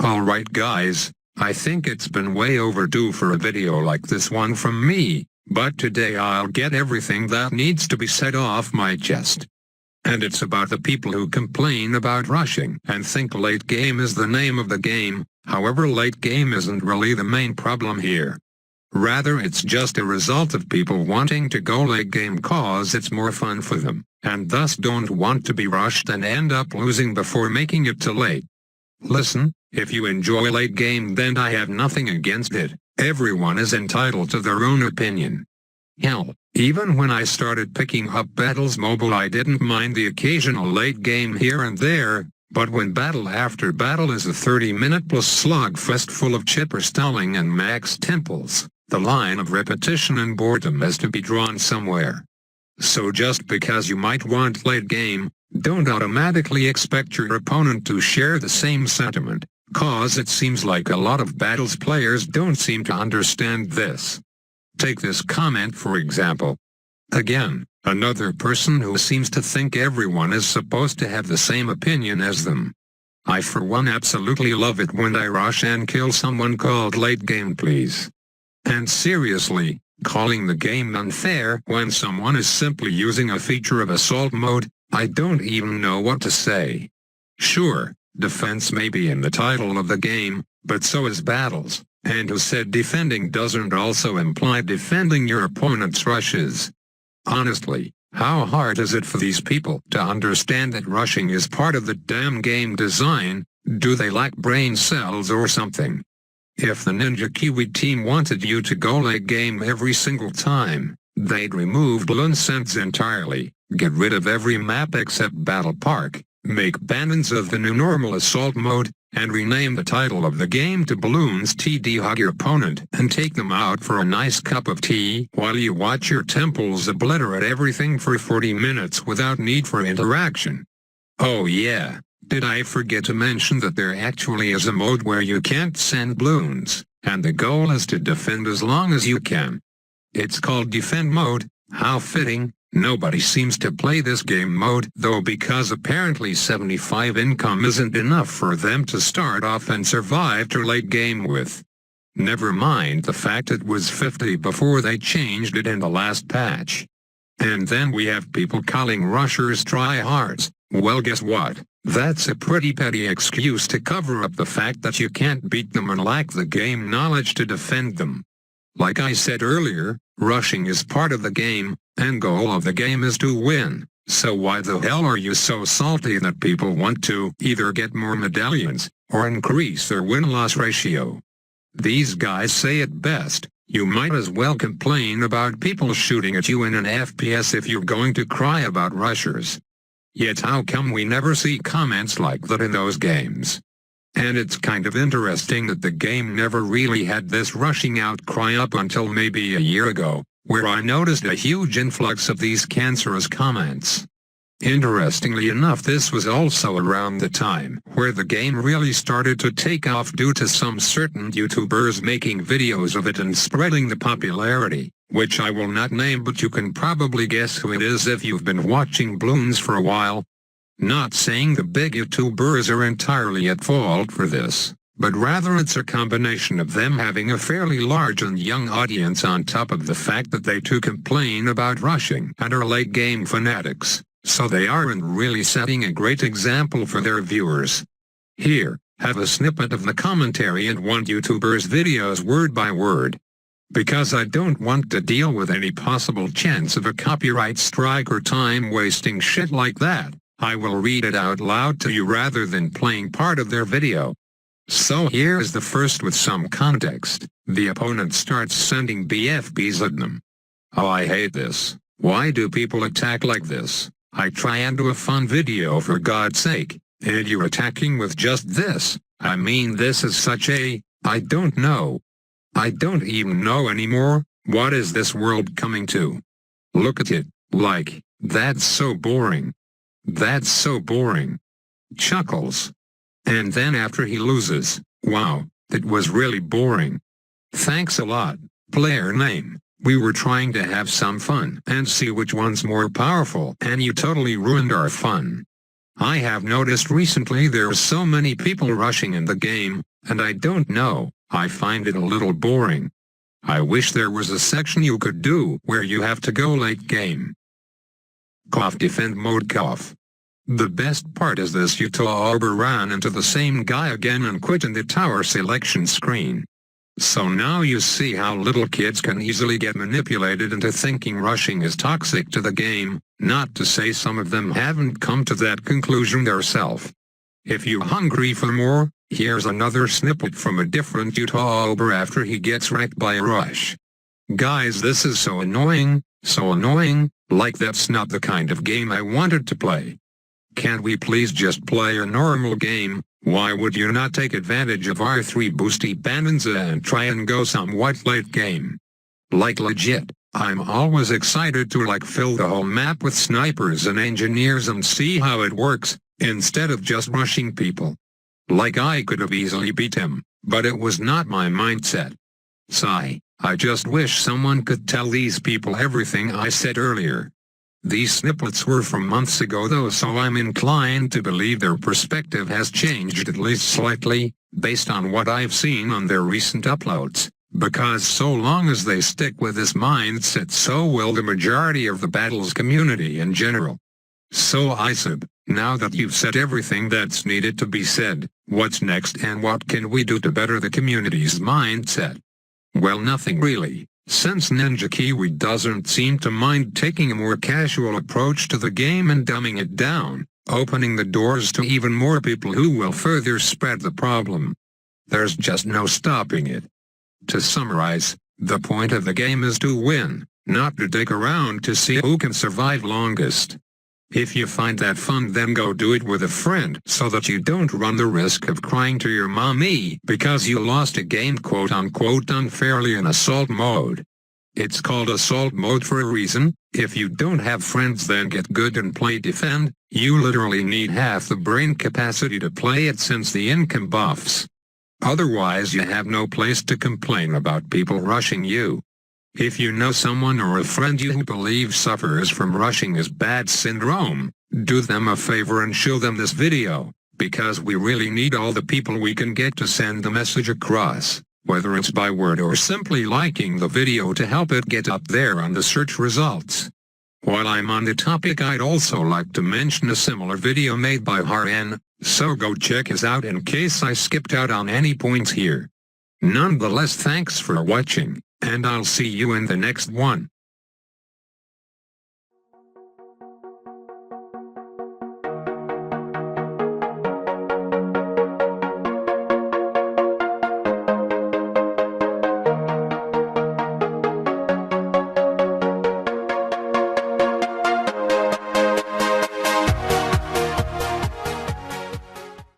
Alright guys, I think it's been way overdue for a video like this one from me, but today I'll get everything that needs to be said off my chest. And it's about the people who complain about rushing and think late game is the name of the game. However, late game isn't really the main problem here. Rather, it's just a result of people wanting to go late game cause it's more fun for them, and thus don't want to be rushed and end up losing before making it to late. Listen, if you enjoy late game then I have nothing against it. Everyone is entitled to their own opinion. Hell, even when I started picking up Battles Mobile I didn't mind the occasional late game here and there, but when battle after battle is a 30-minute plus slugfest full of chipper stalling and max temples, the line of repetition and boredom has to be drawn somewhere. So just because you might want late game, don't automatically expect your opponent to share the same sentiment, cause it seems like a lot of Battles players don't seem to understand this. Take this comment for example. Again, another person who seems to think everyone is supposed to have the same opinion as them. I for one absolutely love it when I rush and kill someone called late game please. And seriously, calling the game unfair when someone is simply using a feature of assault mode, I don't even know what to say. Sure, defense may be in the title of the game, but so is battles, and who said defending doesn't also imply defending your opponent's rushes? Honestly, how hard is it for these people to understand that rushing is part of the damn game design? Do they lack brain cells or something? If the Ninja Kiwi team wanted you to go late game every single time, they'd remove Bloons entirely, get rid of every map except Battle Park, make bannons of the new normal assault mode, and rename the title of the game to Bloons TD Hug your opponent and take them out for a nice cup of tea while you watch your temples obliterate everything for 40 minutes without need for interaction. Oh yeah, did I forget to mention that there actually is a mode where you can't send Bloons, and the goal is to defend as long as you can. It's called Defend Mode. How fitting. Nobody seems to play this game mode though because apparently 75 income isn't enough for them to start off and survive to late game with. Never mind the fact it was 50 before they changed it in the last patch. And then we have people calling rushers tryhards. Well, guess what? That's a pretty petty excuse to cover up the fact that you can't beat them and lack the game knowledge to defend them. Like I said earlier, rushing is part of the game, and goal of the game is to win, so why the hell are you so salty that people want to either get more medallions, or increase their win-loss ratio? These guys say it best, you might as well complain about people shooting at you in an FPS if you're going to cry about rushers. Yet how come we never see comments like that in those games? And it's kind of interesting that the game never really had this rushing outcry up until maybe a year ago, where I noticed a huge influx of these cancerous comments. Interestingly enough, this was also around the time where the game really started to take off due to some certain YouTubers making videos of it and spreading the popularity, which I will not name, but you can probably guess who it is if you've been watching Bloons for a while. Not saying the big YouTubers are entirely at fault for this, but rather it's a combination of them having a fairly large and young audience on top of the fact that they too complain about rushing and are late game fanatics, so they aren't really setting a great example for their viewers. Here, have a snippet of the commentary in one YouTuber's videos word by word. Because I don't want to deal with any possible chance of a copyright strike or time-wasting shit like that, I will read it out loud to you rather than playing part of their video. So here is the first with some context. The opponent starts sending BFBs at them. Oh, I hate this. Why do people attack like this? I try and do a fun video for God's sake, and you're attacking with just this. I mean, this is such a, I don't know. I don't even know anymore. What is this world coming to? Look at it, like, that's so boring. That's so boring. Chuckles. And then after he loses, wow, that was really boring. Thanks a lot, player name. We were trying to have some fun and see which one's more powerful, and you totally ruined our fun. I have noticed recently there are so many people rushing in the game, and I don't know, I find it a little boring. I wish there was a section you could do where you have to go late game. Cough defend mode cough. The best part is this YouTuber ran into the same guy again and quit in the tower selection screen. So now you see how little kids can easily get manipulated into thinking rushing is toxic to the game, not to say some of them haven't come to that conclusion themselves. If you're hungry for more, here's another snippet from a different YouTuber after he gets wrecked by a rush. Guys, this is so annoying, like that's not the kind of game I wanted to play. Can't we please just play a normal game? Why would you not take advantage of R3 boosty bonanza and try and go somewhat late game? Like legit, I'm always excited to fill the whole map with snipers and engineers and see how it works, instead of just rushing people. I could have easily beat him, but it was not my mindset. Sigh, I just wish someone could tell these people everything I said earlier. These snippets were from months ago though, so I'm inclined to believe their perspective has changed at least slightly, based on what I've seen on their recent uploads, because so long as they stick with this mindset, so will the majority of the Battles community in general. So ISAB, now that you've said everything that's needed to be said, what's next and what can we do to better the community's mindset? Well, nothing really. Since Ninja Kiwi doesn't seem to mind taking a more casual approach to the game and dumbing it down, opening the doors to even more people who will further spread the problem. There's just no stopping it. To summarize, the point of the game is to win, not to dig around to see who can survive longest. If you find that fun, then go do it with a friend so that you don't run the risk of crying to your mommy because you lost a game quote-unquote unfairly in assault mode. It's called assault mode for a reason. If you don't have friends, then get good and play defend. You literally need half the brain capacity to play it since the income buffs. Otherwise you have no place to complain about people rushing you. If you know someone or a friend you believe suffers from rushing is bad syndrome, do them a favor and show them this video, because we really need all the people we can get to send the message across, whether it's by word or simply liking the video to help it get up there on the search results. While I'm on the topic, I'd also like to mention a similar video made by RANT, so go check his out in case I skipped out on any points here. Nonetheless, thanks for watching, and I'll see you in the next one.